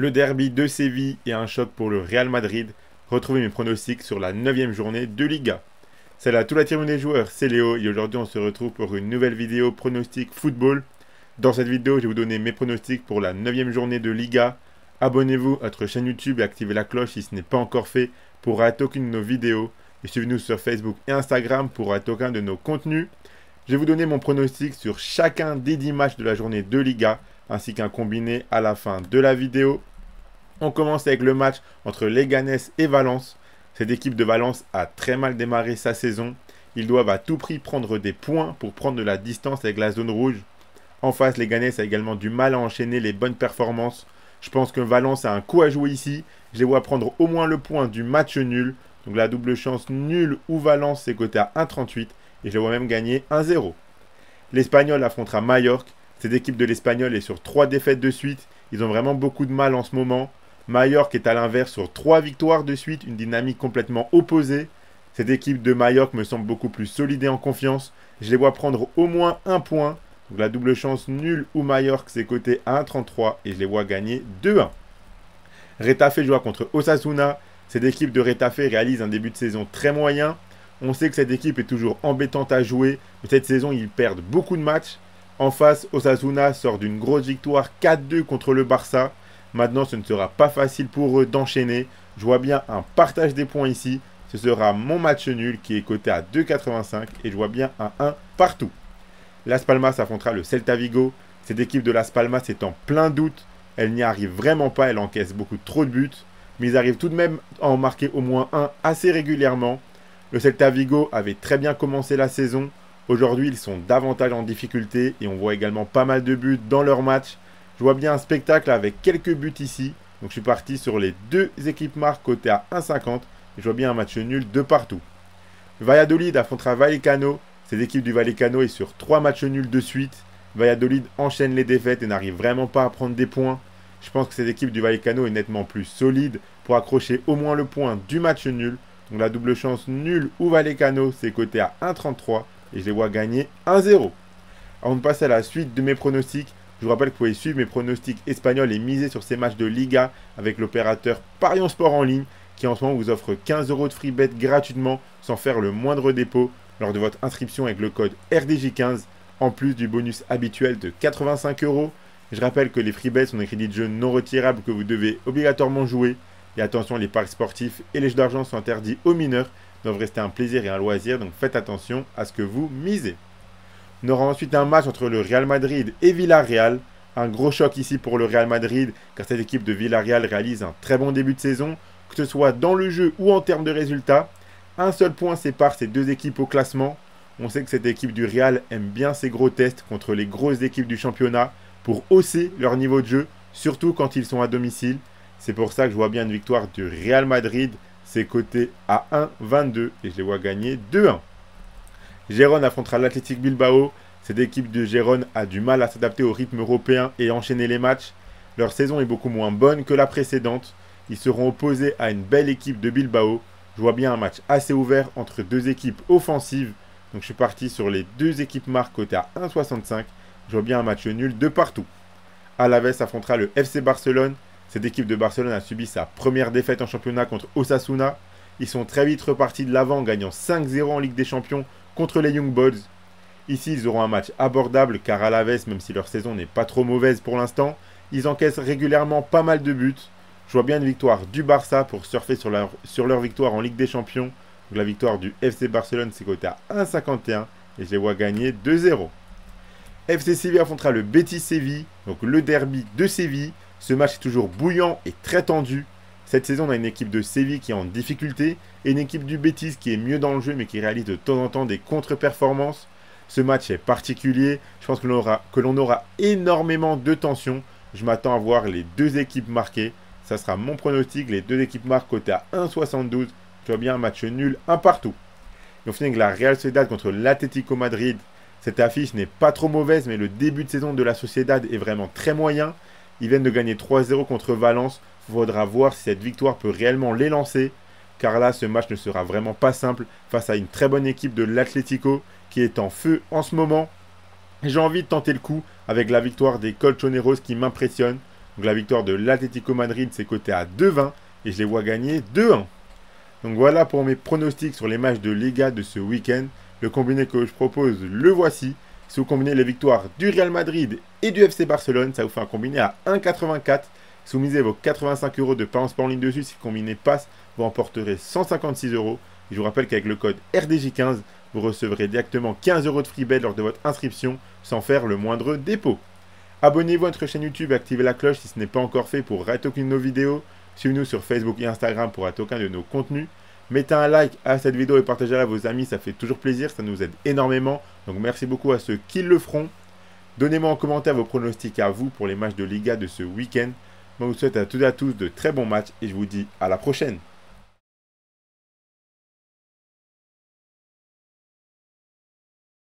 Le derby de Séville et un choc pour le Real Madrid. Retrouvez mes pronostics sur la 9e journée de Liga. Salut à toute la team des joueurs, c'est Léo et aujourd'hui on se retrouve pour une nouvelle vidéo pronostic football. Dans cette vidéo, je vais vous donner mes pronostics pour la 9e journée de Liga. Abonnez-vous à notre chaîne YouTube et activez la cloche si ce n'est pas encore fait pour rater aucune de nos vidéos. Et suivez-nous sur Facebook et Instagram pour rater aucun de nos contenus. Je vais vous donner mon pronostic sur chacun des 10 matchs de la journée de Liga, ainsi qu'un combiné à la fin de la vidéo. On commence avec le match entre Leganés et Valence. Cette équipe de Valence a très mal démarré sa saison. Ils doivent à tout prix prendre des points pour prendre de la distance avec la zone rouge. En face, Leganés a également du mal à enchaîner les bonnes performances. Je pense que Valence a un coup à jouer ici. Je les vois prendre au moins le point du match nul. Donc la double chance nul ou Valence, c'est coté à 1,38. Et je les vois même gagner 1-0. L'Espagnol affrontera Majorque. Cette équipe de l'Espagnol est sur 3 défaites de suite. Ils ont vraiment beaucoup de mal en ce moment. Majorque est à l'inverse sur 3 victoires de suite, une dynamique complètement opposée. Cette équipe de Majorque me semble beaucoup plus solide et en confiance. Je les vois prendre au moins un point. Donc la double chance nulle ou Majorque, c'est coté à 1,33 et je les vois gagner 2-1. Retafe jouera contre Osasuna. Cette équipe de Retafe réalise un début de saison très moyen. On sait que cette équipe est toujours embêtante à jouer, mais cette saison, ils perdent beaucoup de matchs. En face, Osasuna sort d'une grosse victoire 4-2 contre le Barça. Maintenant, ce ne sera pas facile pour eux d'enchaîner. Je vois bien un partage des points ici. Ce sera mon match nul qui est coté à 2,85 et je vois bien un 1 partout. Las Palmas affrontera le Celta Vigo. Cette équipe de Las Palmas est en plein doute. Elle n'y arrive vraiment pas, elle encaisse beaucoup trop de buts. Mais ils arrivent tout de même à en marquer au moins un assez régulièrement. Le Celta Vigo avait très bien commencé la saison. Aujourd'hui, ils sont davantage en difficulté et on voit également pas mal de buts dans leur match. Je vois bien un spectacle avec quelques buts ici. Donc je suis parti sur les deux équipes marques cotées à 1,50. Et je vois bien un match nul de partout. Valladolid affrontera Vallecano. Cette équipe du Vallecano est sur 3 matchs nuls de suite. Valladolid enchaîne les défaites et n'arrive vraiment pas à prendre des points. Je pense que cette équipe du Vallecano est nettement plus solide pour accrocher au moins le point du match nul. Donc la double chance nul ou Vallecano, c'est coté à 1,33 et je les vois gagner 1-0. Avant de passer à la suite de mes pronostics, je vous rappelle que vous pouvez suivre mes pronostics espagnols et miser sur ces matchs de Liga avec l'opérateur Parion Sport en ligne qui en ce moment vous offre 15 € de free bet gratuitement sans faire le moindre dépôt lors de votre inscription avec le code RDJ15 en plus du bonus habituel de 85 €. Je rappelle que les free bets sont des crédits de jeu non retirables que vous devez obligatoirement jouer. Et attention, les paris sportifs et les jeux d'argent sont interdits aux mineurs, doivent rester un plaisir et un loisir, donc faites attention à ce que vous misez. On aura ensuite un match entre le Real Madrid et Villarreal. Un gros choc ici pour le Real Madrid, car cette équipe de Villarreal réalise un très bon début de saison, que ce soit dans le jeu ou en termes de résultats. Un seul point sépare ces deux équipes au classement. On sait que cette équipe du Real aime bien ces gros tests contre les grosses équipes du championnat pour hausser leur niveau de jeu, surtout quand ils sont à domicile. C'est pour ça que je vois bien une victoire du Real Madrid. C'est coté à 1,22 et je les vois gagner 2-1. Gérone affrontera l'Athletic Bilbao. Cette équipe de Gérone a du mal à s'adapter au rythme européen et enchaîner les matchs. Leur saison est beaucoup moins bonne que la précédente. Ils seront opposés à une belle équipe de Bilbao. Je vois bien un match assez ouvert entre deux équipes offensives. Donc je suis parti sur les deux équipes marques cotées à 1,65. Je vois bien un match nul de partout. Alaves affrontera le FC Barcelone. Cette équipe de Barcelone a subi sa première défaite en championnat contre Osasuna. Ils sont très vite repartis de l'avant en gagnant 5-0 en Ligue des Champions contre les Young Boys. Ici, ils auront un match abordable car Alaves, même si leur saison n'est pas trop mauvaise pour l'instant, ils encaissent régulièrement pas mal de buts. Je vois bien une victoire du Barça pour surfer sur leur victoire en Ligue des Champions. Donc la victoire du FC Barcelone, c'est coté à 1,51 et je les vois gagner 2-0. FC Séville affrontera le Betis Séville, donc le derby de Séville. Ce match est toujours bouillant et très tendu. Cette saison, on a une équipe de Séville qui est en difficulté et une équipe du Betis qui est mieux dans le jeu mais qui réalise de temps en temps des contre-performances. Ce match est particulier. Je pense que l'on aura énormément de tension. Je m'attends à voir les deux équipes marquées. Ça sera mon pronostic. Les deux équipes marquent côté à 1,72. Je vois bien un match nul, un partout. Et on finit avec la Real Sociedad contre l'Atlético Madrid. Cette affiche n'est pas trop mauvaise, mais le début de saison de la Sociedad est vraiment très moyen. Ils viennent de gagner 3-0 contre Valence. Il faudra voir si cette victoire peut réellement les lancer. Car là, ce match ne sera vraiment pas simple face à une très bonne équipe de l'Atlético qui est en feu en ce moment. J'ai envie de tenter le coup avec la victoire des Colchoneros qui m'impressionne. Donc la victoire de l'Atlético Madrid, c'est coté à 2,20 et je les vois gagner 2-1. Donc voilà pour mes pronostics sur les matchs de Liga de ce week-end. Le combiné que je propose, le voici. Si vous combinez les victoires du Real Madrid et du FC Barcelone, ça vous fait un combiné à 1,84. Si vous misez vos 85 € de Parents en ligne dessus, si le combiné passe, vous remporterez 156 €. Et je vous rappelle qu'avec le code RDJ15, vous recevrez directement 15 € de free bet lors de votre inscription sans faire le moindre dépôt. Abonnez-vous à notre chaîne YouTube et activez la cloche si ce n'est pas encore fait pour rater aucune de nos vidéos. Suivez-nous sur Facebook et Instagram pour rater aucun de nos contenus. Mettez un like à cette vidéo et partagez-la à vos amis, ça fait toujours plaisir, ça nous aide énormément. Donc merci beaucoup à ceux qui le feront. Donnez-moi en commentaire vos pronostics à vous pour les matchs de Liga de ce week-end. Moi, je vous souhaite à toutes et à tous de très bons matchs et je vous dis à la prochaine.